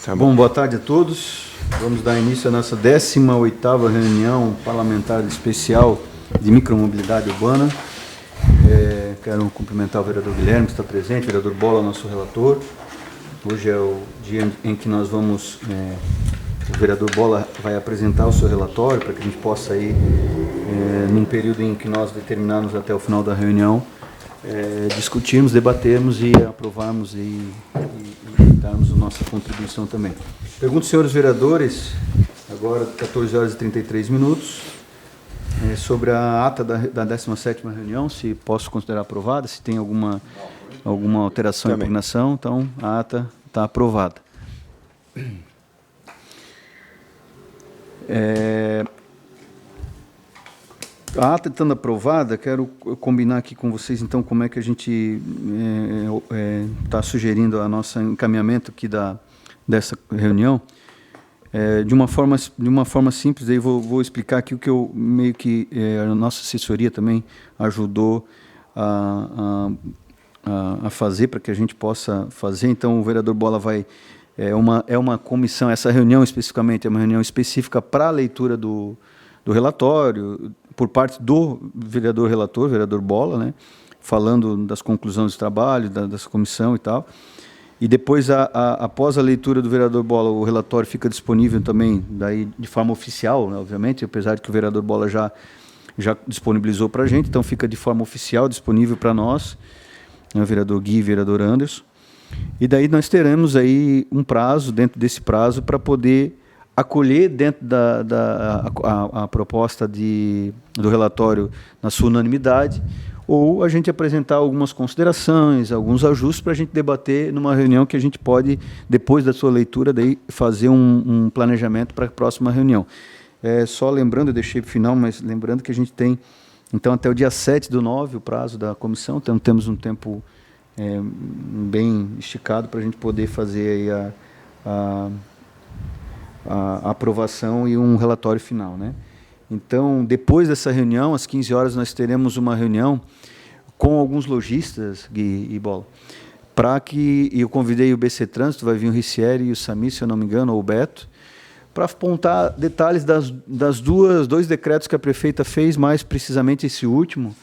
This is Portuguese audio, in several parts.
Tá bom, boa tarde a todos. Vamos dar início à nossa 18ª reunião parlamentar especial de micromobilidade urbana. Quero cumprimentar o vereador Guilherme, que está presente, o vereador Bola, nosso relator. Hoje é o dia em que nós vamos... o vereador Bola vai apresentar o seu relatório para que a gente possa aí, num período em que nós determinarmos até o final da reunião, discutirmos, debatermos e aprovarmos e darmos a nossa contribuição também. Pergunto, senhores vereadores, agora 14 horas e 33 minutos, sobre a ata da 17ª reunião, se posso considerar aprovada, se tem alguma alteração ou impugnação, então a ata está aprovada. A ata estando aprovada, quero combinar aqui com vocês, então, como é que a gente está sugerindo a nosso encaminhamento aqui dessa reunião. De uma forma simples, aí vou explicar aqui o que eu meio que a nossa assessoria também ajudou a fazer para que a gente possa fazer. Então, o vereador Bola vai... É uma comissão, essa reunião especificamente é uma reunião específica para a leitura do relatório, por parte do vereador relator, vereador Bola, né, falando das conclusões do trabalho, dessa comissão e tal. E depois, após a leitura do vereador Bola, o relatório fica disponível também daí de forma oficial, né, obviamente, apesar de que o vereador Bola já disponibilizou para a gente, então fica de forma oficial disponível para nós, né, o vereador Gui e o vereador Anderson. E daí nós teremos aí um prazo, dentro desse prazo, para poder acolher dentro a proposta do relatório na sua unanimidade, ou a gente apresentar algumas considerações, alguns ajustes para a gente debater numa reunião que a gente pode, depois da sua leitura, daí fazer um planejamento para a próxima reunião. Só lembrando, eu deixei para o final, mas lembrando que a gente tem, então, até o dia 7/9, o prazo da comissão, então temos um tempo bem esticado para a gente poder fazer aí a aprovação e um relatório final, né? Então, depois dessa reunião, às 15 horas, nós teremos uma reunião com alguns lojistas, Gui e Bola, para que... eu convidei o BC Trânsito, vai vir o Ricieri e o Sami, se eu não me engano, ou o Beto, para apontar detalhes dois decretos que a prefeita fez, mais precisamente esse último,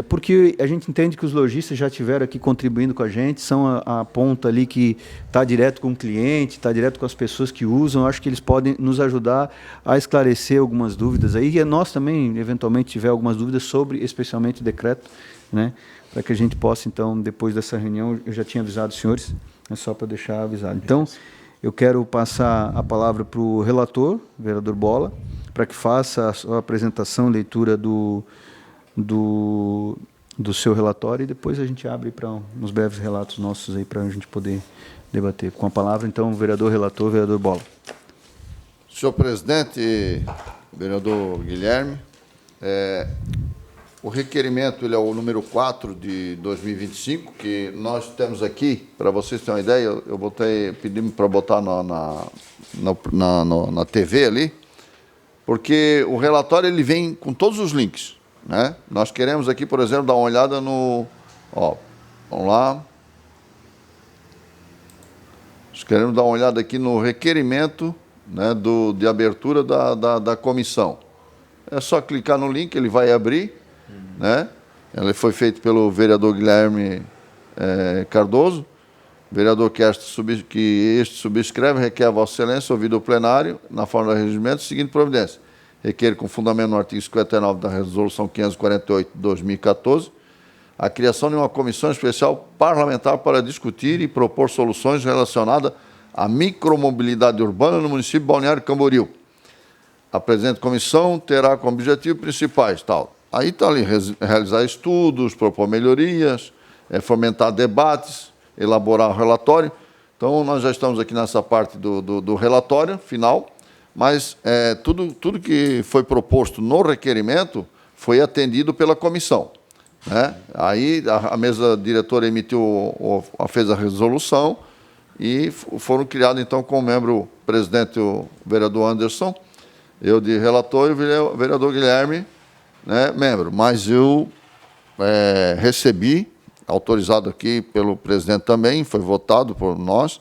porque a gente entende que os lojistas já estiveram aqui contribuindo com a gente, são a ponta ali que está direto com o cliente, está direto com as pessoas que usam. Acho que eles podem nos ajudar a esclarecer algumas dúvidas aí, e nós também, eventualmente, tiver algumas dúvidas sobre, especialmente, o decreto, né, para que a gente possa, então, depois dessa reunião, eu já tinha avisado os senhores, é só para deixar avisado. Então, eu quero passar a palavra para o relator, vereador Bola, para que faça a sua apresentação, leitura do seu relatório, e depois a gente abre para uns breves relatos nossos aí para a gente poder debater. Com a palavra, então, o vereador relator, vereador Bola. Senhor presidente, vereador Guilherme, o requerimento ele é o número 4 de 2025, que nós temos aqui, para vocês terem uma ideia, eu pedimos para botar na TV ali, porque o relatório ele vem com todos os links, né? Nós queremos aqui, por exemplo, dar uma olhada no... vamos lá. Nós queremos dar uma olhada aqui no requerimento, né, de abertura da comissão. É só clicar no link, ele vai abrir, né? Ele foi feito pelo vereador Guilherme Cardoso, vereador que este subscreve, requer a Vossa Excelência, ouvido o plenário, na forma do regimento, seguinte providência. Requer, com fundamento no artigo 59 da Resolução 548 de 2014, a criação de uma comissão especial parlamentar para discutir e propor soluções relacionadas à micromobilidade urbana no município de Balneário Camboriú. A presente comissão terá como objetivo principais, tal. Aí está ali, realizar estudos, propor melhorias, fomentar debates, elaborar o relatório. Então, nós já estamos aqui nessa parte do relatório final, mas tudo que foi proposto no requerimento foi atendido pela comissão, né? Aí a mesa diretora fez a resolução e foram criados, então, com o membro presidente, o vereador Anderson, eu de relator e o vereador Guilherme, né, membro. Mas eu recebi, autorizado aqui pelo presidente também, foi votado por nós,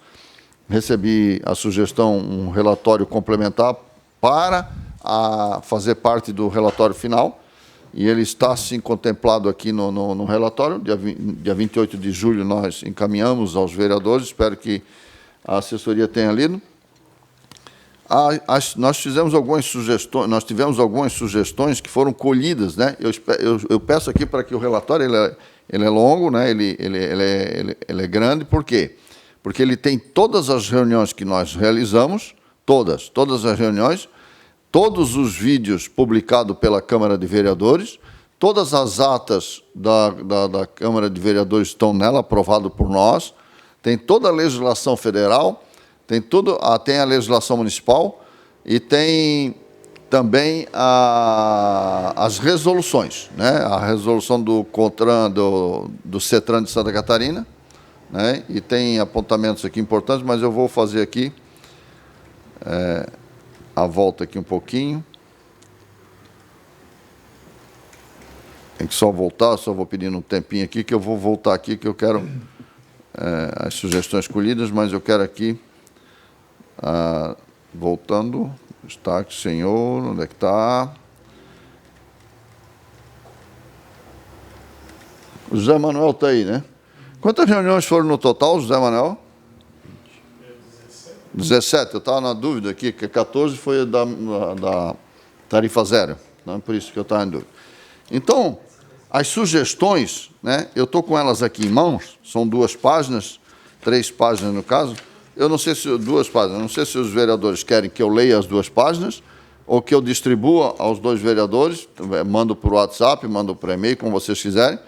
recebi a sugestão, um relatório complementar para fazer parte do relatório final, e ele está, sim, contemplado aqui no relatório. Dia 28 de julho nós encaminhamos aos vereadores, espero que a assessoria tenha lido. Nós tivemos algumas sugestões que foram colhidas, né? Eu peço aqui para que o relatório, ele é longo, né? Ele é grande, por quê? Porque ele tem todas as reuniões que nós realizamos, todas as reuniões, todos os vídeos publicados pela Câmara de Vereadores, todas as atas da Câmara de Vereadores estão nela, aprovado por nós, tem toda a legislação federal, tem a legislação municipal e tem também as resoluções, né? A resolução do CONTRAN, do CETRAN de Santa Catarina, né? E tem apontamentos aqui importantes, mas eu vou fazer aqui a volta aqui um pouquinho. Tem que só voltar, só vou pedindo um tempinho aqui, que eu vou voltar aqui, que eu quero as sugestões colhidas, mas eu quero aqui, voltando, destaque, senhor, onde é que está? O José Manuel está aí, né? Quantas reuniões foram no total, José Manuel? 17, eu estava na dúvida aqui, que 14 foi da tarifa zero, não é por isso que eu estava em dúvida. Então, as sugestões, né, eu estou com elas aqui em mãos, são 2 páginas, 3 páginas no caso, eu não sei se 2 páginas, não sei se os vereadores querem que eu leia as 2 páginas ou que eu distribua aos 2 vereadores, mando por WhatsApp, mando por e-mail, como vocês quiserem,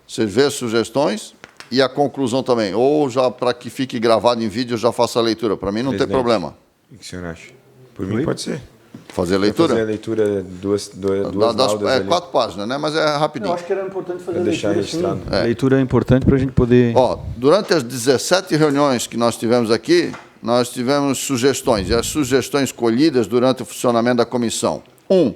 vocês vêem as sugestões e a conclusão também, ou já para que fique gravado em vídeo, eu já faço a leitura, para mim não tem problema. O que o senhor acha? Por mim pode ser. Fazer a leitura? Fazer a leitura, duas laudas ali. 4 páginas, né? Mas é rapidinho. Eu acho que era importante fazer Pra deixar registrado. A leitura é importante para a gente poder... Durante as 17 reuniões que nós tivemos aqui, nós tivemos sugestões, e as sugestões colhidas durante o funcionamento da comissão. 1.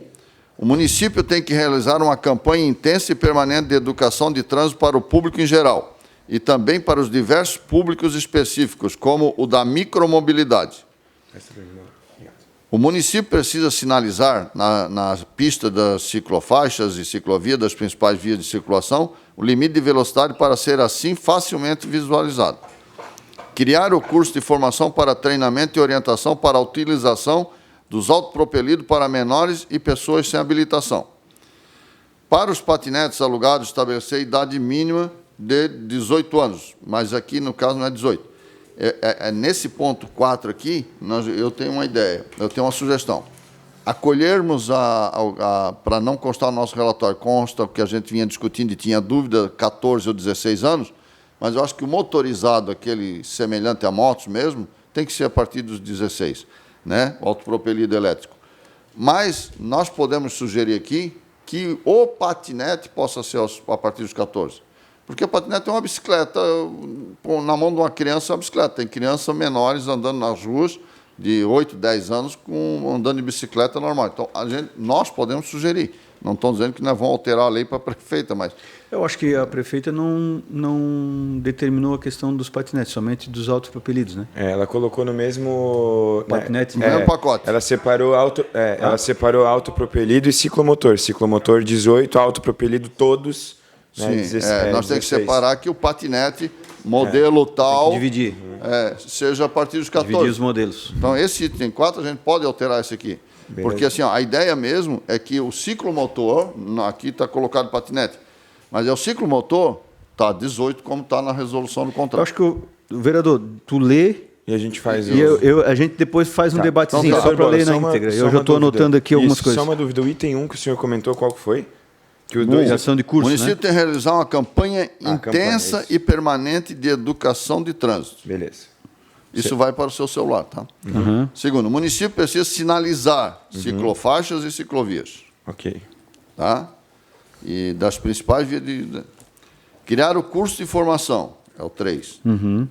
O município tem que realizar uma campanha intensa e permanente de educação de trânsito para o público em geral, e também para os diversos públicos específicos, como o da micromobilidade. O município precisa sinalizar na pista das ciclofaixas e ciclovia das principais vias de circulação o limite de velocidade para ser assim facilmente visualizado. Criar o curso de formação para treinamento e orientação para a utilização dos autopropelidos para menores e pessoas sem habilitação. Para os patinetes alugados, estabelecer idade mínima de 18 anos, mas aqui no caso não é 18. Nesse ponto 4 aqui, eu tenho uma ideia, eu tenho uma sugestão. Acolhermos, para não constar no nosso relatório, consta o que a gente vinha discutindo e tinha dúvida, 14 ou 16 anos, mas eu acho que o motorizado, aquele semelhante a motos mesmo, tem que ser a partir dos 16, né? O autopropelido elétrico. Mas nós podemos sugerir aqui que o patinete possa ser a partir dos 14. Porque o patinete é uma bicicleta, na mão de uma criança é uma bicicleta. Tem crianças menores andando nas ruas, de 8, 10 anos, andando de bicicleta normal. Então, nós podemos sugerir. Não estou dizendo que nós vamos alterar a lei para a prefeita, mas... Eu acho que a prefeita não determinou a questão dos patinetes, somente dos autopropelidos, né? Ela colocou no mesmo... Patinete, no mesmo pacote. Ela separou ela separou autopropelido e ciclomotor. Ciclomotor 18, autopropelido todos... Sim, nós temos que separar que o patinete, modelo tal... Dividir. Seja a partir dos 14. Dividir os modelos. Então, esse item 4, a gente pode alterar esse aqui. Beleza. Porque assim, a ideia mesmo é que o ciclomotor, aqui está colocado patinete, mas o ciclomotor está 18, como está na resolução do contrato. Eu acho que, vereador, tu lê... E a gente faz... a gente depois faz um debatezinho, então, só para ler na íntegra. Eu já estou anotando aqui algumas coisas. Só uma dúvida, o item 1 que o senhor comentou, qual que foi? Mobilização de curso, O município tem que realizar uma campanha intensa campanha, e permanente de educação de trânsito. Beleza. Isso vai para o seu celular, tá? Uhum. Segundo, o município precisa sinalizar ciclofaixas e ciclovias. Ok. Tá? E das principais vias de... Criar o curso de formação, é o 3. Uhum.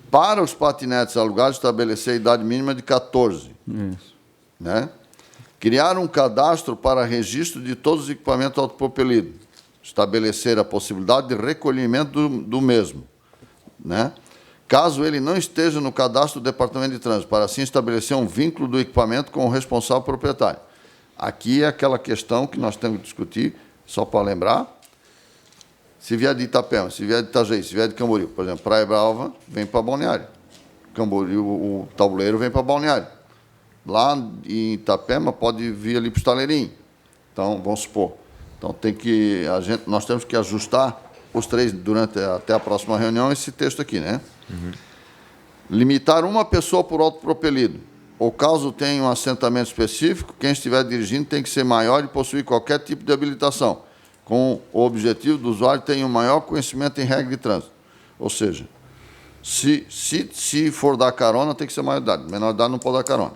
Para os patinetes alugados, estabelecer a idade mínima de 14. Isso. Né? Criar um cadastro para registro de todos os equipamentos autopropelidos. Estabelecer a possibilidade de recolhimento do mesmo. Né? caso ele não esteja no cadastro do Departamento de Trânsito, para assim estabelecer um vínculo do equipamento com o responsável proprietário. Aqui é aquela questão que nós temos que discutir, só para lembrar. Se vier de Itapema, se vier de Itajaí, se vier de Camboriú, por exemplo, Praia Brava vem para Balneário. Camboriú, o tabuleiro vem para Balneário. Lá em Itapema pode vir ali para o Estaleirinho. Então, vamos supor. Então, nós temos que ajustar os três até a próxima reunião esse texto aqui, né? Limitar uma pessoa por autopropelido. Ou caso tenha um assentamento específico, quem estiver dirigindo tem que ser maior e possuir qualquer tipo de habilitação, com o objetivo do usuário ter um maior conhecimento em regra de trânsito. Ou seja, se for dar carona, tem que ser maior de idade. Menor de idade não pode dar carona.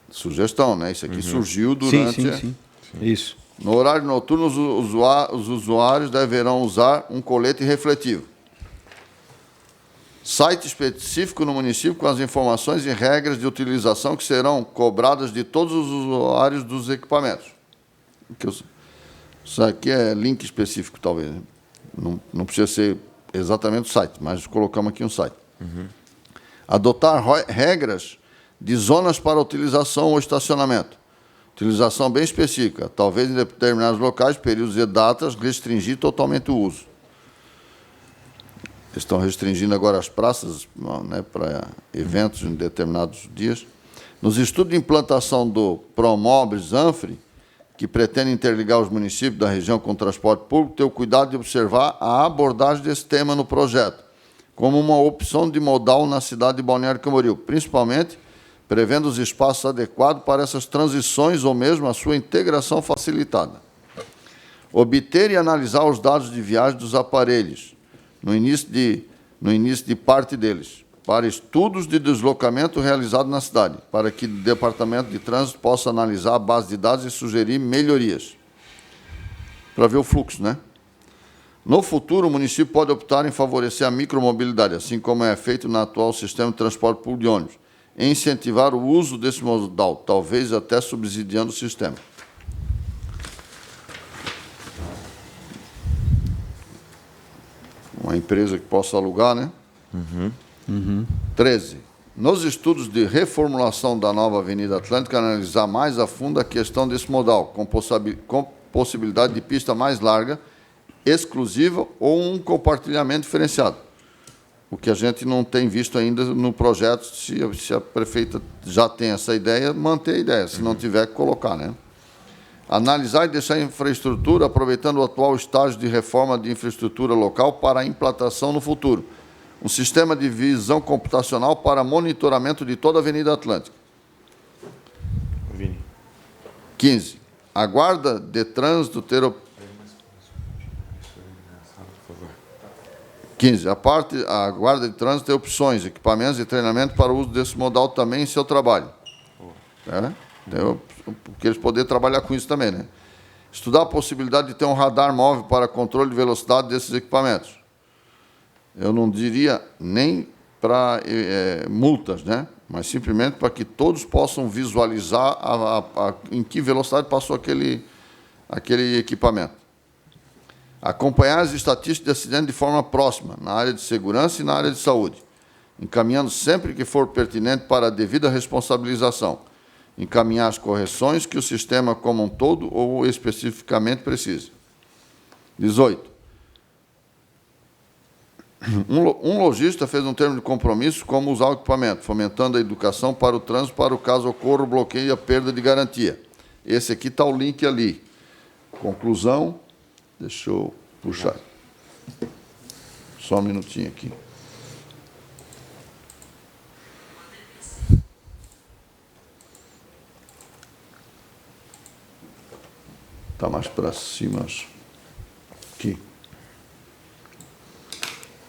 Sugestão, né? Isso aqui surgiu durante... Sim. Isso. No horário noturno, os usuários deverão usar um colete refletivo. Site específico no município com as informações e regras de utilização que serão cobradas de todos os usuários dos equipamentos. Isso aqui é link específico, talvez. Não precisa ser exatamente o site, mas colocamos aqui um site. Adotar regras de zonas para utilização ou estacionamento. Utilização bem específica, talvez em determinados locais, períodos e datas, restringir totalmente o uso. Estão restringindo agora as praças, né, para eventos em determinados dias. Nos estudos de implantação do Promobres Anfre, que pretende interligar os municípios da região com o transporte público, ter o cuidado de observar a abordagem desse tema no projeto, como uma opção de modal na cidade de Balneário Camboriú, principalmente prevendo os espaços adequados para essas transições ou mesmo a sua integração facilitada. Obter e analisar os dados de viagem dos aparelhos, no início de parte deles, para estudos de deslocamento realizado na cidade, para que o Departamento de Trânsito possa analisar a base de dados e sugerir melhorias. Para ver o fluxo, né? No futuro, o município pode optar em favorecer a micromobilidade, assim como é feito no atual sistema de transporte público de ônibus, e incentivar o uso desse modal, talvez até subsidiando o sistema. Uma empresa que possa alugar, né? 13. Nos estudos de reformulação da nova Avenida Atlântica, analisar mais a fundo a questão desse modal, com possibilidade de pista mais larga, exclusiva ou um compartilhamento diferenciado. O que a gente não tem visto ainda no projeto, se a prefeita já tem essa ideia, manter a ideia, se não tiver, colocar, né? Analisar e deixar a infraestrutura, aproveitando o atual estágio de reforma de infraestrutura local para a implantação no futuro. Um sistema de visão computacional para monitoramento de toda a Avenida Atlântica. 15. A Guarda de Trânsito ter... 15. A Guarda de Trânsito tem opções, equipamentos e treinamento para o uso desse modal também em seu trabalho. Porque eles poderem trabalhar com isso também, né? Estudar a possibilidade de ter um radar móvel para controle de velocidade desses equipamentos. Eu não diria nem para multas, né? Mas simplesmente para que todos possam visualizar em que velocidade passou aquele equipamento. Acompanhar as estatísticas de acidente de forma próxima, na área de segurança e na área de saúde, encaminhando sempre que for pertinente para a devida responsabilização. Encaminhar as correções que o sistema como um todo ou especificamente precise. 18. Um lojista fez um termo de compromisso como usar o equipamento, fomentando a educação para o trânsito para o caso ocorra o bloqueio e a perda de garantia. Esse aqui está o link ali. Conclusão, deixa eu puxar. Só um minutinho aqui. Está mais para cima. Aqui.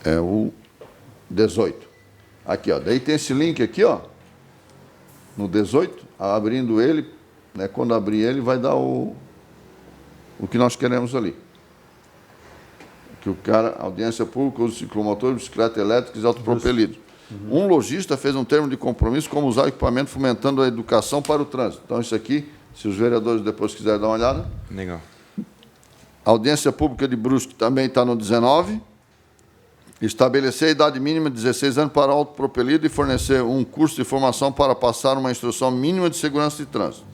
É o 18. Aqui, ó. Daí tem esse link aqui, ó. No 18, abrindo ele, né, quando abrir ele, vai dar o que nós queremos ali. Que o cara, audiência pública, uso de ciclomotor, bicicleta elétrica e autopropelidos. Um lojista fez um termo de compromisso como usar o equipamento fomentando a educação para o trânsito. Então, isso aqui, se os vereadores depois quiserem dar uma olhada. Legal. A audiência pública de Brusque também está no 19. Estabelecer a idade mínima de 16 anos para autopropelido e fornecer um curso de formação para passar uma instrução mínima de segurança de trânsito.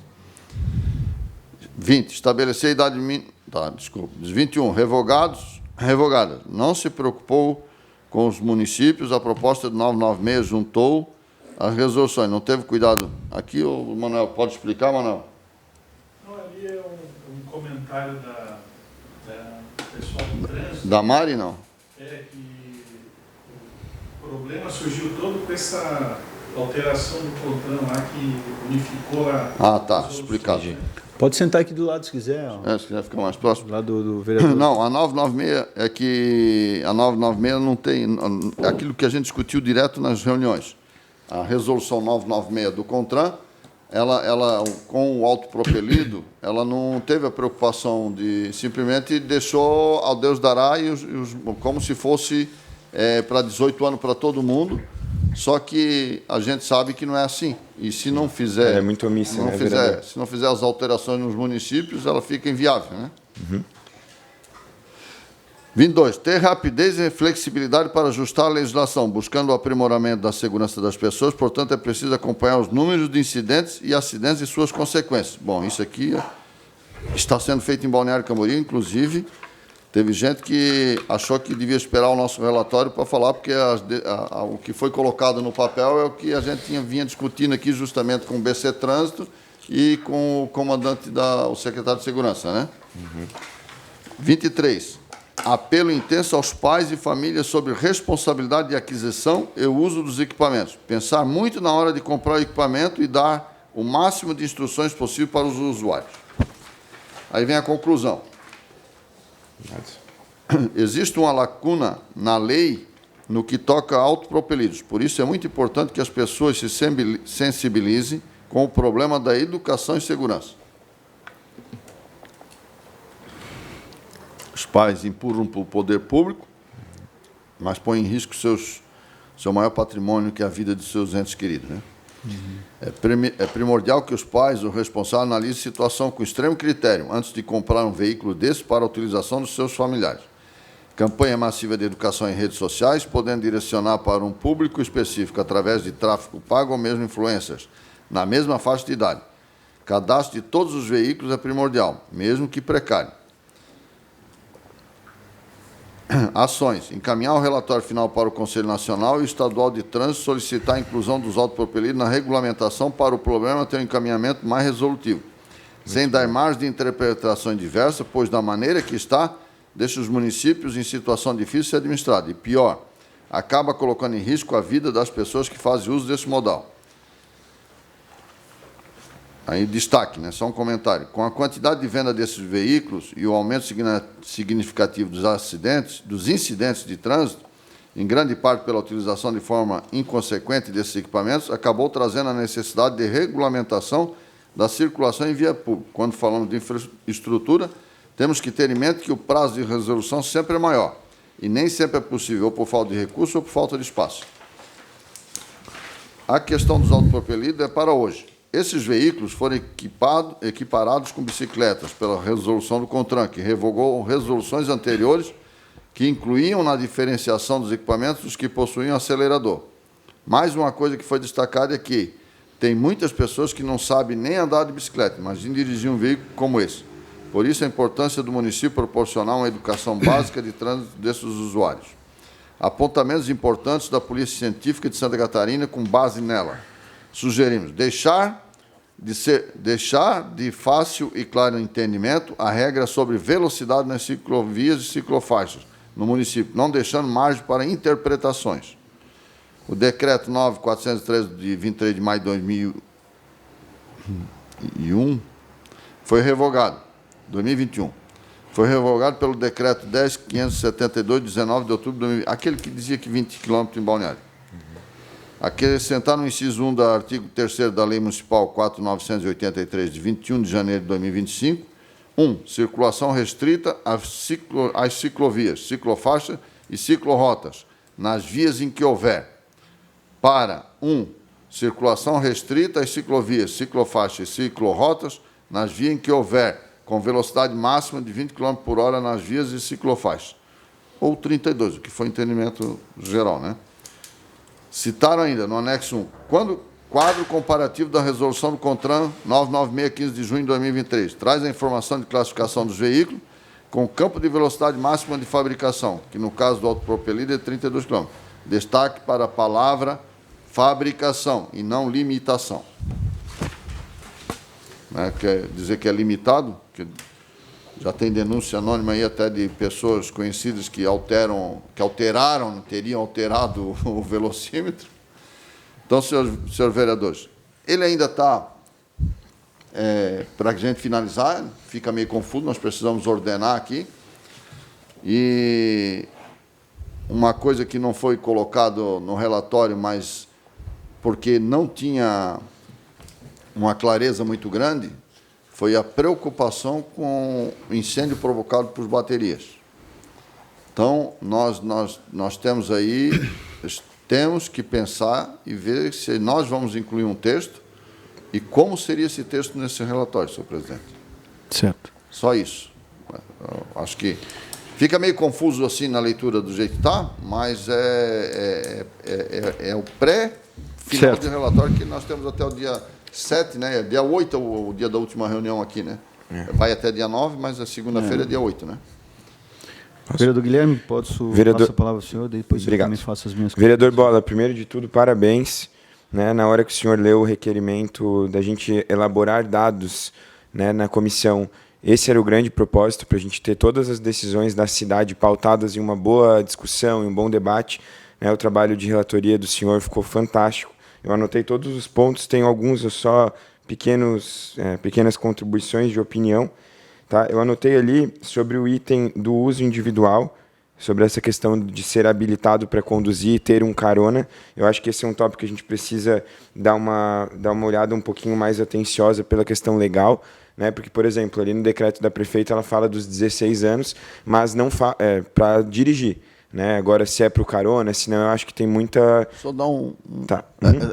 20. Estabelecer a idade mínima... Tá, desculpa. 21. Revogada. Não se preocupou com os municípios. A proposta do 996 juntou as resoluções. Não teve cuidado. Aqui, o Manuel, pode explicar, Manuel? Não, ali é um comentário da pessoal do trânsito. Da Mari, não? É que o problema surgiu todo com essa alteração do CONTRAN lá que unificou a... Ah, tá. Explicado. Pode sentar aqui do lado se quiser. Ó. Se quiser ficar mais próximo. Do lado do vereador. Não, a 996 é que a 996 não tem aquilo que a gente discutiu direto nas reuniões. A resolução 996 do CONTRAN, ela com o autopropelido, ela não teve a preocupação de simplesmente deixou ao Deus dará e como se fosse para 18 anos para todo mundo. Só que a gente sabe que não é assim. E se não fizer... É muito omissa, se não fizer as alterações nos municípios, ela fica inviável, né? 22. Ter rapidez e flexibilidade para ajustar a legislação, buscando o aprimoramento da segurança das pessoas. Portanto, é preciso acompanhar os números de incidentes e acidentes e suas consequências. Bom, isso aqui está sendo feito em Balneário Camboriú, inclusive... Teve gente que achou que devia esperar o nosso relatório para falar, porque o que foi colocado no papel é o que a gente vinha discutindo aqui justamente com o BC Trânsito e com o comandante, o secretário de Segurança, né? 23. Apelo intenso aos pais e famílias sobre responsabilidade de aquisição e uso dos equipamentos. Pensar muito na hora de comprar o equipamento e dar o máximo de instruções possível para os usuários. Aí vem a conclusão. Existe uma lacuna na lei no que toca a autopropelidos. Por isso é muito importante que as pessoas se sensibilizem com o problema da educação e segurança. Os pais empurram para o poder público, mas põem em risco seu maior patrimônio, que é a vida de seus entes queridos, né? É primordial que os pais, o responsável, analisem a situação com extremo critério antes de comprar um veículo desse para a utilização dos seus familiares. Campanha massiva de educação em redes sociais, podendo direcionar para um público específico através de tráfego pago ou mesmo influencers, na mesma faixa de idade. Cadastro de todos os veículos é primordial, mesmo que precário. Ações. Encaminhar o relatório final para o Conselho Nacional e o Estadual de Trânsito, solicitar a inclusão dos autopropelidos na regulamentação para o problema ter um encaminhamento mais resolutivo, sem dar margem de interpretações diversas, pois da maneira que está, deixa os municípios em situação difícil de ser administrada. E pior, acaba colocando em risco a vida das pessoas que fazem uso desse modal. Aí, destaque, né? Só um comentário. Com a quantidade de venda desses veículos e o aumento significativo dos incidentes de trânsito, em grande parte pela utilização de forma inconsequente desses equipamentos, acabou trazendo a necessidade de regulamentação da circulação em via pública. Quando falamos de infraestrutura, temos que ter em mente que o prazo de resolução sempre é maior e nem sempre é possível, ou por falta de recurso ou por falta de espaço. A questão dos autopropelidos é para hoje. Esses veículos foram equiparados com bicicletas pela resolução do CONTRAN, que revogou resoluções anteriores que incluíam na diferenciação dos equipamentos os que possuíam acelerador. Mais uma coisa que foi destacada é que tem muitas pessoas que não sabem nem andar de bicicleta, imagine dirigir um veículo como esse. Por isso, a importância do município proporcionar uma educação básica de trânsito desses usuários. Apontamentos importantes da Polícia Científica de Santa Catarina com base nela. Sugerimos deixar de fácil e claro entendimento a regra sobre velocidade nas ciclovias e ciclofaixas no município, não deixando margem para interpretações. O Decreto 9.413, de 23 de maio de 2001, foi revogado, 2021. Foi revogado pelo Decreto 10.572, de 19 de outubro de 2020, aquele que dizia que 20 km em Balneário. Acrescentar no inciso 1 do artigo 3º da Lei Municipal 4.983, de 21 de janeiro de 2025, 1. Circulação restrita às ciclovias, ciclofaixa e ciclorotas, nas vias em que houver. Para 1. Circulação restrita às ciclovias, ciclofaixa e ciclorotas, nas vias em que houver, com velocidade máxima de 20 km por hora nas vias e ciclofaixas. ou 32, o que foi entendimento geral, né? Citaram ainda, no anexo 1, quadro comparativo da resolução do CONTRAN 996, 15 de junho de 2023, traz a informação de classificação dos veículos com campo de velocidade máxima de fabricação, que no caso do autopropelido é 32 km. Destaque para a palavra fabricação e não limitação. Né? Quer dizer que é limitado, que já tem denúncia anônima aí até de pessoas conhecidas que teriam alterado o velocímetro. Então, senhores vereadores, ele ainda está, para a gente finalizar, fica meio confuso, nós precisamos ordenar aqui. E uma coisa que não foi colocado no relatório, mas porque não tinha uma clareza muito grande, foi a preocupação com o incêndio provocado por baterias. Então, nós temos aí, temos que pensar e ver se nós vamos incluir um texto e como seria esse texto nesse relatório, senhor presidente. Certo. Só isso. Eu acho que fica meio confuso assim na leitura do jeito que está, mas é o pré-final do relatório que nós temos até o dia 7, né? Dia 8 é o dia da última reunião aqui, né? Vai até dia 9, mas a segunda-feira é dia 8, né? Vereador Guilherme, posso passar a palavra ao senhor, depois eu também faço as minhas Vereador Bola, primeiro de tudo, parabéns. Né, na hora que o senhor leu o requerimento da gente elaborar dados, né, na comissão, esse era o grande propósito, para a gente ter todas as decisões da cidade pautadas em uma boa discussão, em um bom debate. Né, o trabalho de relatoria do senhor ficou fantástico. Eu anotei todos os pontos, tenho alguns só pequenas contribuições de opinião. Tá? Eu anotei ali sobre o item do uso individual, sobre essa questão de ser habilitado para conduzir e ter um carona. Eu acho que esse é um tópico que a gente precisa dar uma olhada um pouquinho mais atenciosa pela questão legal, né? Porque, por exemplo, ali no decreto da prefeita ela fala dos 16 anos, mas não para dirigir. Né? Agora, se é para o carona, senão eu acho que tem muita... Só dar Tá.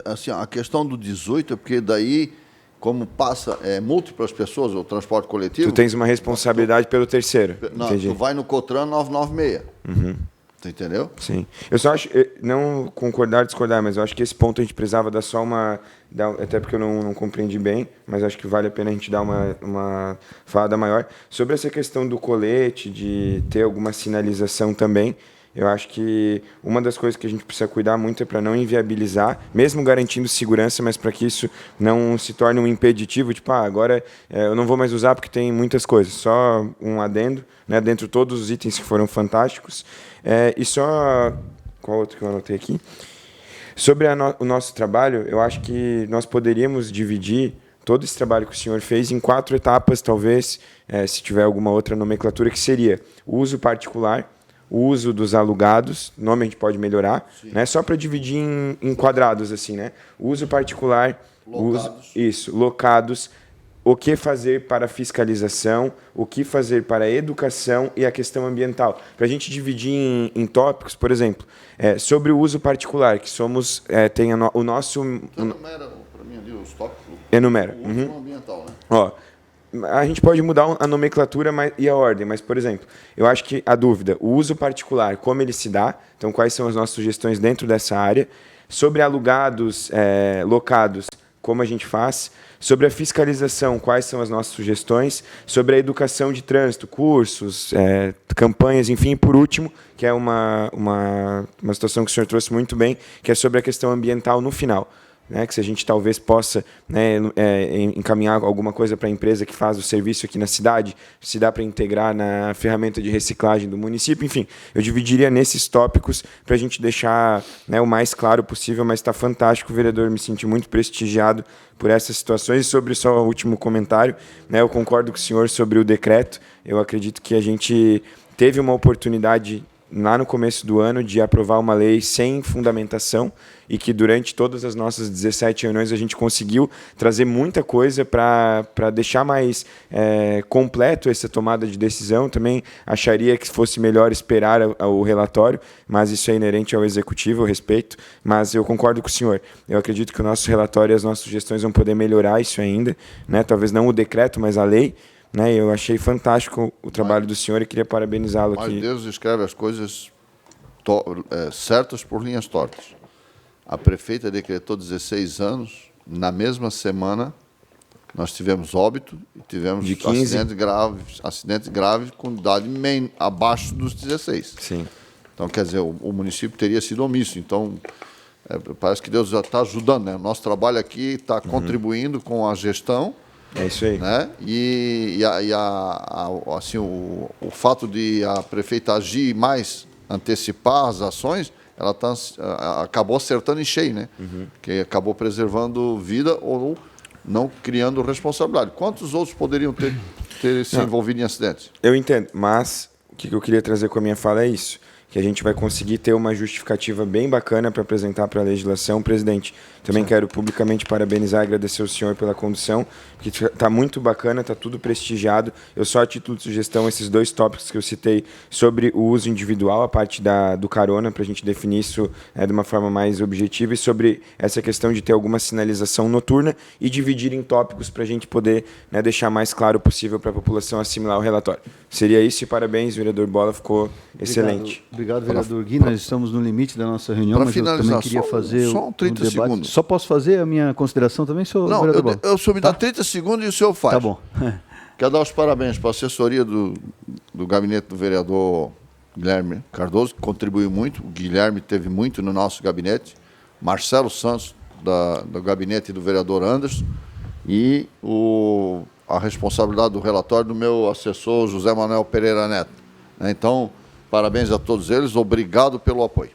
Assim, a questão do 18 é porque daí, como passa múltiplas pessoas, o transporte coletivo... Tu tens uma responsabilidade pelo terceiro. Não, entendi. tu vai no COTRAN 996. Tu entendeu? Sim. Eu só acho, não concordar ou discordar, mas eu acho que esse ponto a gente precisava dar só até porque eu não compreendi bem, mas acho que vale a pena a gente dar uma falada maior. Sobre essa questão do colete, de ter alguma sinalização também, eu acho que uma das coisas que a gente precisa cuidar muito é para não inviabilizar, mesmo garantindo segurança, mas para que isso não se torne um impeditivo, tipo, agora eu não vou mais usar porque tem muitas coisas. Só um adendo, né, dentro de todos os itens que foram fantásticos. E só... Qual outro que eu anotei aqui? Sobre o nosso trabalho, eu acho que nós poderíamos dividir todo esse trabalho que o senhor fez em 4 etapas, talvez, se tiver alguma outra nomenclatura, que seria o uso particular, o uso dos alugados, nome a gente pode melhorar, né? Só para dividir em quadrados, assim, né? O uso particular, locados, o que fazer para fiscalização, o que fazer para educação e a questão ambiental. Para a gente dividir em tópicos, por exemplo, sobre o uso particular, que somos, tem o nosso... Enumera para mim ali os tópicos. Enumera. O uso ambiental, né? Ó, a gente pode mudar a nomenclatura e a ordem, mas, por exemplo, eu acho que a dúvida, o uso particular, como ele se dá, então quais são as nossas sugestões dentro dessa área, sobre alugados, locados, como a gente faz, sobre a fiscalização, quais são as nossas sugestões, sobre a educação de trânsito, cursos, campanhas, enfim, e por último, que é uma situação que o senhor trouxe muito bem, que é sobre a questão ambiental no final. Né, que se a gente talvez possa, né, encaminhar alguma coisa para a empresa que faz o serviço aqui na cidade, se dá para integrar na ferramenta de reciclagem do município, enfim, eu dividiria nesses tópicos para a gente deixar, né, o mais claro possível, mas está fantástico, vereador, me senti muito prestigiado por essas situações. E sobre só o último comentário, né, eu concordo com o senhor sobre o decreto, eu acredito que a gente teve uma oportunidade lá no começo do ano de aprovar uma lei sem fundamentação e que durante todas as nossas 17 reuniões a gente conseguiu trazer muita coisa para deixar mais completo essa tomada de decisão. Também acharia que fosse melhor esperar o relatório, mas isso é inerente ao executivo, eu respeito, mas eu concordo com o senhor. Eu acredito que o nosso relatório e as nossas sugestões vão poder melhorar isso ainda, né? Talvez não o decreto, mas a lei. né? Eu achei fantástico o trabalho do senhor e queria parabenizá-lo Mas aqui. Deus escreve as coisas certas por linhas tortas. A prefeita decretou 16 anos, na mesma semana nós tivemos óbito e tivemos De 15. acidente grave com idade abaixo dos 16. Sim. Então, quer dizer, o município teria sido omisso. Então, parece que Deus já está ajudando, né? O nosso trabalho aqui está contribuindo com a gestão. É isso aí. Né? Assim, o fato de a prefeita agir mais, antecipar as ações, ela acabou acertando em cheio, né? Que acabou preservando vida ou não criando responsabilidade. Quantos outros poderiam ter se envolvido em acidentes? Eu entendo, mas o que eu queria trazer com a minha fala é isso, que a gente vai conseguir ter uma justificativa bem bacana para apresentar para a legislação. Presidente, também quero publicamente parabenizar e agradecer o senhor pela condução, porque está muito bacana, está tudo prestigiado. Eu só, a título de sugestão, esses 2 tópicos que eu citei sobre o uso individual, a parte do carona, para a gente definir isso de uma forma mais objetiva, e sobre essa questão de ter alguma sinalização noturna e dividir em tópicos para a gente poder deixar mais claro possível para a população assimilar o relatório. Seria isso e parabéns, vereador Bola, ficou excelente. Obrigado, vereador Gui. Nós estamos no limite da nossa reunião, Para mas eu finalizar, também queria fazer só 30 debate. segundos. Só posso fazer a minha consideração também, senhor Não, vereador Bola? o senhor me dá 30 segundos e o senhor faz. Tá bom. Quero dar os parabéns para a assessoria do gabinete do vereador Guilherme Cardoso, que contribuiu muito. O Guilherme teve muito no nosso gabinete. Marcelo Santos, do gabinete do vereador Anderson. E a responsabilidade do relatório do meu assessor José Manuel Pereira Neto. Então, parabéns a todos eles. Obrigado pelo apoio.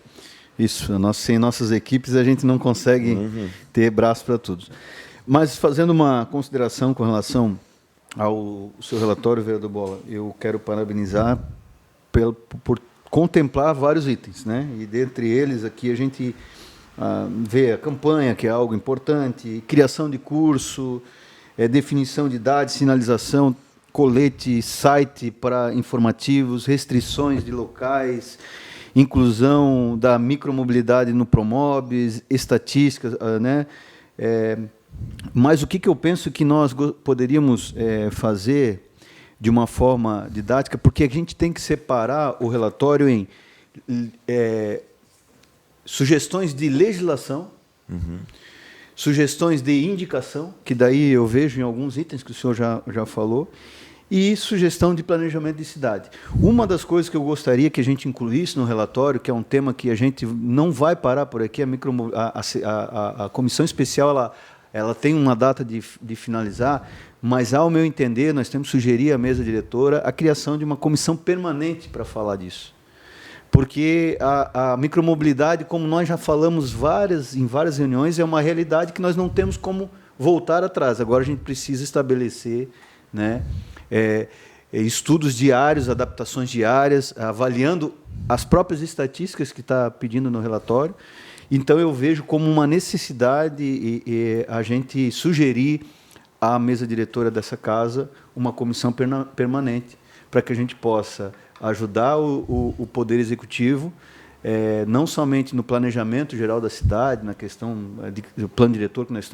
Isso, sem nossas equipes a gente não consegue ter braço para todos. Mas fazendo uma consideração com relação ao seu relatório, vereador Bola, eu quero parabenizar por contemplar vários itens, né? E dentre eles aqui a gente vê a campanha, que é algo importante, criação de curso, definição de idade, sinalização, colete, site para informativos, restrições de locais, inclusão da micromobilidade no Promobis, estatísticas, né? Mas o que eu penso que nós poderíamos fazer de uma forma didática, porque a gente tem que separar o relatório em sugestões de legislação, sugestões de indicação, que daí eu vejo em alguns itens que o senhor já falou, e sugestão de planejamento de cidade. Uma das coisas que eu gostaria que a gente incluísse no relatório, que é um tema que a gente não vai parar por aqui, a comissão especial ela tem uma data de finalizar, mas, ao meu entender, nós temos que sugerir à mesa diretora a criação de uma comissão permanente para falar disso. Porque a micromobilidade, como nós já falamos em várias reuniões, é uma realidade que nós não temos como voltar atrás. Agora a gente precisa estabelecer, né, estudos diários, adaptações diárias, avaliando as próprias estatísticas que está pedindo no relatório. Então, eu vejo como uma necessidade a gente sugerir à mesa diretora dessa casa uma comissão permanente para que a gente possa ajudar o Poder Executivo, não somente no planejamento geral da cidade, na questão do plano diretor que nós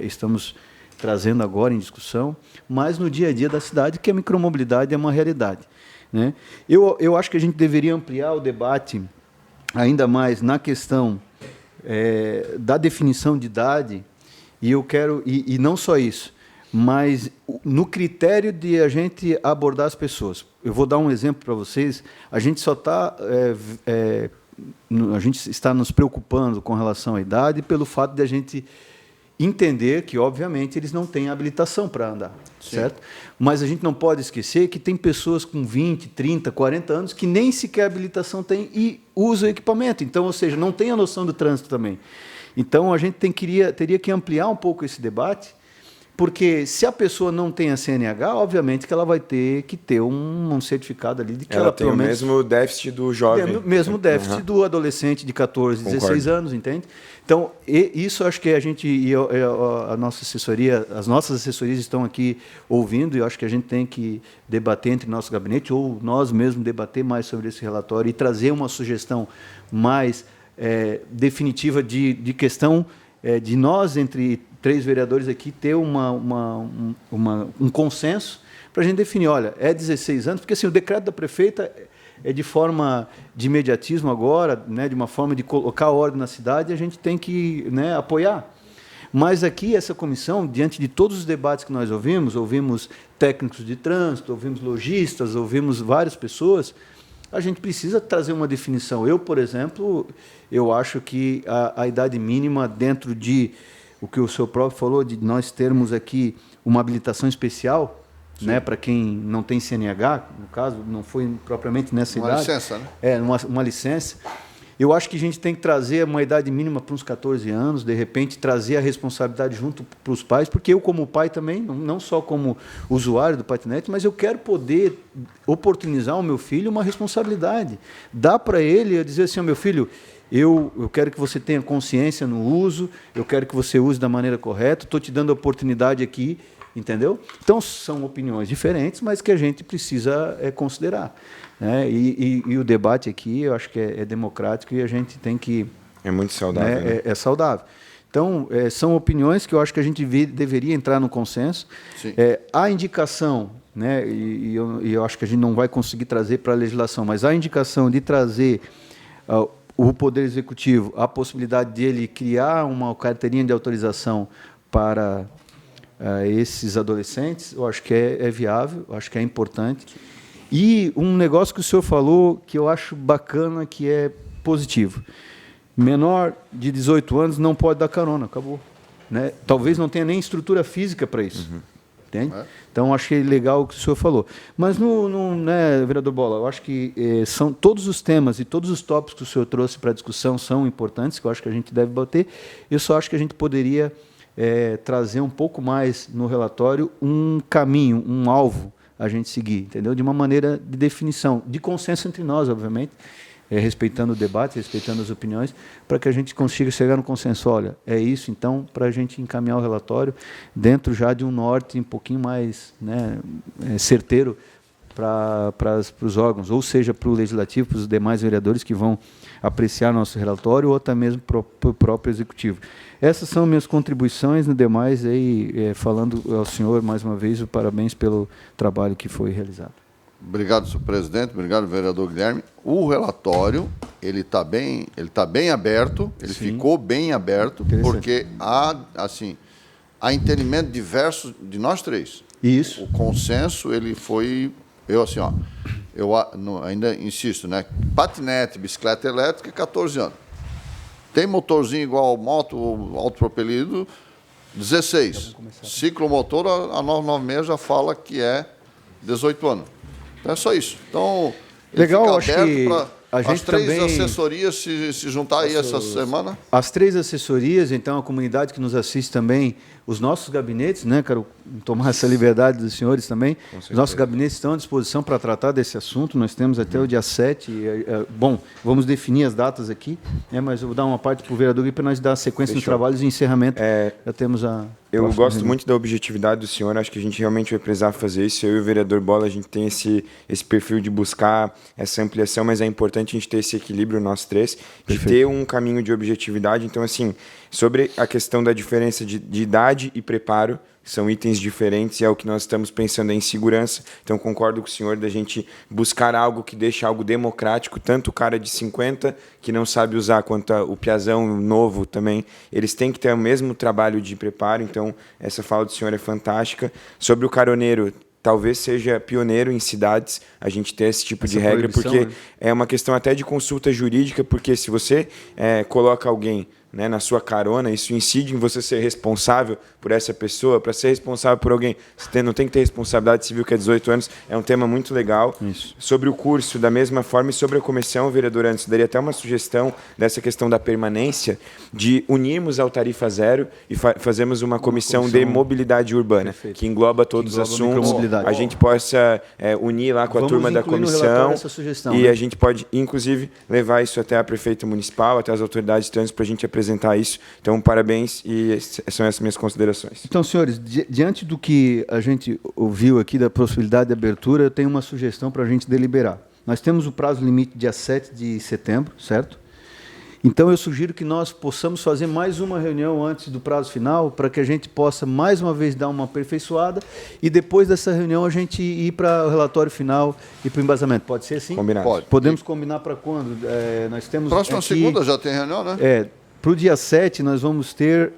estamos trazendo agora em discussão, mas no dia a dia da cidade, que a micromobilidade é uma realidade, né? Eu acho que a gente deveria ampliar o debate ainda mais na questão da definição de idade, e não só isso, mas no critério de a gente abordar as pessoas. Eu vou dar um exemplo para vocês. A gente está nos preocupando com relação à idade pelo fato de a gente entender que, obviamente, eles não têm habilitação para andar, certo? Mas a gente não pode esquecer que tem pessoas com 20, 30, 40 anos que nem sequer habilitação têm e usam equipamento. Então, ou seja, não tem a noção do trânsito também. Então, a gente teria que ampliar um pouco esse debate, porque se a pessoa não tem a CNH, obviamente que ela vai ter que ter um certificado ali de que ela tem o mesmo déficit do jovem. Mesmo déficit do adolescente de 14, 16 anos, entende? Então, isso acho que a gente a nossa assessoria, as nossas assessorias estão aqui ouvindo, e eu acho que a gente tem que debater entre nosso gabinete, ou nós mesmos debater mais sobre esse relatório e trazer uma sugestão mais definitiva de questão de nós, entre 3 vereadores aqui, ter um consenso, para a gente definir, olha, é 16 anos, porque assim, o decreto da prefeita é de forma de imediatismo agora, né, de uma forma de colocar ordem na cidade, a gente tem que, né, apoiar. Mas aqui, essa comissão, diante de todos os debates que nós ouvimos técnicos de trânsito, ouvimos lojistas, ouvimos várias pessoas, a gente precisa trazer uma definição. Eu, por exemplo, eu acho que a idade mínima, dentro de o que o senhor próprio falou, de nós termos aqui uma habilitação especial, né, para quem não tem CNH, no caso, não foi propriamente nessa idade. Uma licença, né? Uma licença. Eu acho que a gente tem que trazer uma idade mínima para uns 14 anos, de repente trazer a responsabilidade junto para os pais, porque eu, como pai também, não só como usuário do patinete, mas eu quero poder oportunizar ao meu filho uma responsabilidade. Dá para ele dizer assim, meu filho, eu quero que você tenha consciência no uso, eu quero que você use da maneira correta, estou te dando a oportunidade aqui, entendeu? Então, são opiniões diferentes, mas que a gente precisa considerar. Né? E o debate aqui, eu acho que é democrático e a gente tem que... É muito saudável. Né? É saudável. Então, são opiniões que eu acho que a gente deveria entrar no consenso. A indicação, né, e eu acho que a gente não vai conseguir trazer para a legislação, mas a indicação de trazer o Poder Executivo a possibilidade dele criar uma carteirinha de autorização para esses adolescentes, eu acho que é viável, eu acho que é importante. E um negócio que o senhor falou que eu acho bacana, que é positivo. Menor de 18 anos não pode dar carona, acabou. Né? Talvez não tenha nem estrutura física para isso. Entende? Então, achei legal o que o senhor falou. Mas, né, vereador Bola, eu acho que são todos os temas e todos os tópicos que o senhor trouxe para a discussão são importantes, que eu acho que a gente deve bater. Eu só acho que a gente poderia trazer um pouco mais no relatório um caminho, um alvo a gente seguir, entendeu? De uma maneira de definição, de consenso entre nós, obviamente, respeitando o debate, respeitando as opiniões, para que a gente consiga chegar no consenso. Olha, é isso, então, para a gente encaminhar o relatório dentro já de um norte um pouquinho mais, né, certeiro para os órgãos, ou seja, para o Legislativo, para os demais vereadores que vão apreciar nosso relatório, ou até mesmo para o próprio Executivo. Essas são minhas contribuições, no demais, aí, falando ao senhor, mais uma vez, parabéns pelo trabalho que foi realizado. Obrigado, senhor presidente. Obrigado, vereador Guilherme. O relatório, ele está bem aberto, ele Sim. ficou bem aberto, porque há entendimento diverso de nós três. Isso. O consenso, ele foi... Eu ainda insisto, né? Patinete, bicicleta elétrica, 14 anos. Tem motorzinho igual moto, autopropelido, 16. Ciclomotor, a 996 já fala que é 18 anos. Então é só isso. Então, legal, acho que as três assessorias se juntar aí essa semana. As três assessorias, então, a comunidade que nos assiste também, os nossos gabinetes, né, quero tomar essa liberdade dos senhores também, os nossos gabinetes estão à disposição para tratar desse assunto, nós temos até o dia 7, bom, vamos definir as datas aqui, né, mas eu vou dar uma parte para o vereador para nós dar sequência nos trabalhos e encerramento, já temos a... Eu gosto muito da objetividade do senhor, acho que a gente realmente vai precisar fazer isso. Eu e o vereador Bola, a gente tem esse perfil de buscar essa ampliação, mas é importante a gente ter esse equilíbrio, nós três, de ter um caminho de objetividade. Então, assim, sobre a questão da diferença de idade e preparo, são itens diferentes e é o que nós estamos pensando em segurança. Então, concordo com o senhor da gente buscar algo que deixe algo democrático, tanto o cara de 50, que não sabe usar, quanto o piazão novo também, eles têm que ter o mesmo trabalho de preparo. Então, essa fala do senhor é fantástica. Sobre o caroneiro, talvez seja pioneiro em cidades a gente ter esse tipo de regra, porque é uma questão até de consulta jurídica, porque se você coloca alguém, né, na sua carona, isso incide em você ser responsável por essa pessoa. Para ser responsável por alguém, você não tem que ter responsabilidade civil, que é 18 anos, é um tema muito legal. Isso. Sobre o curso, da mesma forma, e sobre a comissão, vereador, antes, daria até uma sugestão dessa questão da permanência, de unirmos ao Tarifa Zero e fazermos uma comissão de mobilidade urbana, que engloba todos os assuntos, a gente possa unir lá com a turma da comissão, e a gente pode, inclusive, levar isso até a prefeita municipal, até as autoridades de trânsito, para a gente apresentar isso. Então, parabéns, e são essas minhas considerações. Então, senhores, diante do que a gente ouviu aqui da possibilidade de abertura, eu tenho uma sugestão para a gente deliberar. Nós temos o prazo limite dia 7 de setembro, certo? Então, eu sugiro que nós possamos fazer mais uma reunião antes do prazo final, para que a gente possa, mais uma vez, dar uma aperfeiçoada e, depois dessa reunião, a gente ir para o relatório final e para o embasamento. Pode ser assim? Combinado. Pode. Podemos combinar para quando? Nós temos Próxima aqui, segunda já tem reunião, né? para o dia 7, nós vamos ter...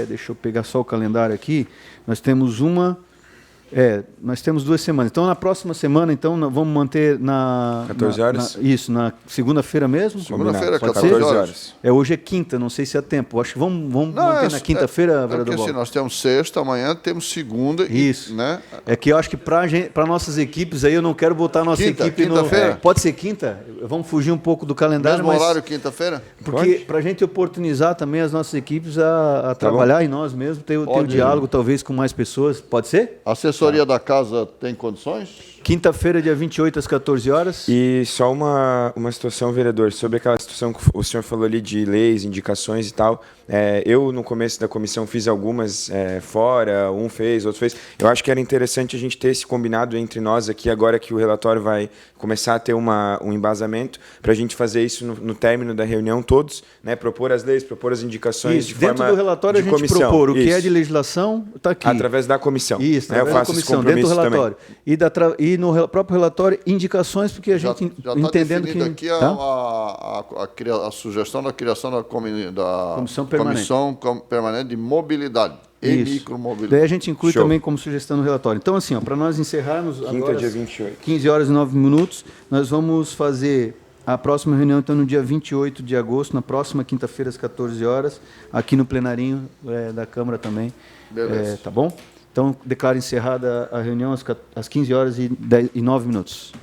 deixa eu pegar só o calendário aqui. Nós temos nós temos 2 semanas. Então, na próxima semana, então, nós vamos manter na... 14 horas? Isso, na segunda-feira mesmo? Segunda-feira, Combinado. 14 horas. Hoje é quinta, não sei se é tempo. Acho que vamos manter na quinta-feira, vereador porque assim, Bob. nós temos sexta, amanhã temos segunda. Isso. Né? É que eu acho que para nossas equipes aí, eu não quero botar a nossa equipe no... quinta-feira? Pode ser quinta? Vamos fugir um pouco do calendário, Mesmo mas... horário, quinta-feira? Porque para a gente oportunizar também as nossas equipes a trabalhar em nós mesmos, ter o diálogo talvez com mais pessoas. Pode ser? A assessoria da casa tem condições? Quinta-feira, dia 28, às 14 horas. E só uma situação, vereador, sobre aquela situação que o senhor falou ali de leis, indicações e tal. Eu, no começo da comissão, fiz algumas fora, um fez, outro fez. Eu acho que era interessante a gente ter esse combinado entre nós aqui, agora que o relatório vai começar a ter um embasamento, para a gente fazer isso no término da reunião, todos, né, propor as leis, propor as indicações de dentro forma do relatório a de gente comissão. propor o que Isso. é de legislação, está aqui. Através da comissão. Isso, eu através faço da esse comissão, dentro do compromisso relatório. também. E no próprio relatório, indicações, porque a gente entendendo que... aqui a sugestão da criação da Comissão permanente. Comissão permanente de mobilidade e Isso. micromobilidade. Daí a gente inclui Show. também como sugestão no relatório. Então, assim, para nós encerrarmos Quinta, agora, dia 28. 15 horas e 9 minutos, nós vamos fazer a próxima reunião, então, no dia 28 de agosto, na próxima quinta-feira, às 14 horas, aqui no plenarinho da Câmara também. Beleza. Tá bom? Então, declaro encerrada a reunião às 15 horas e 9 minutos.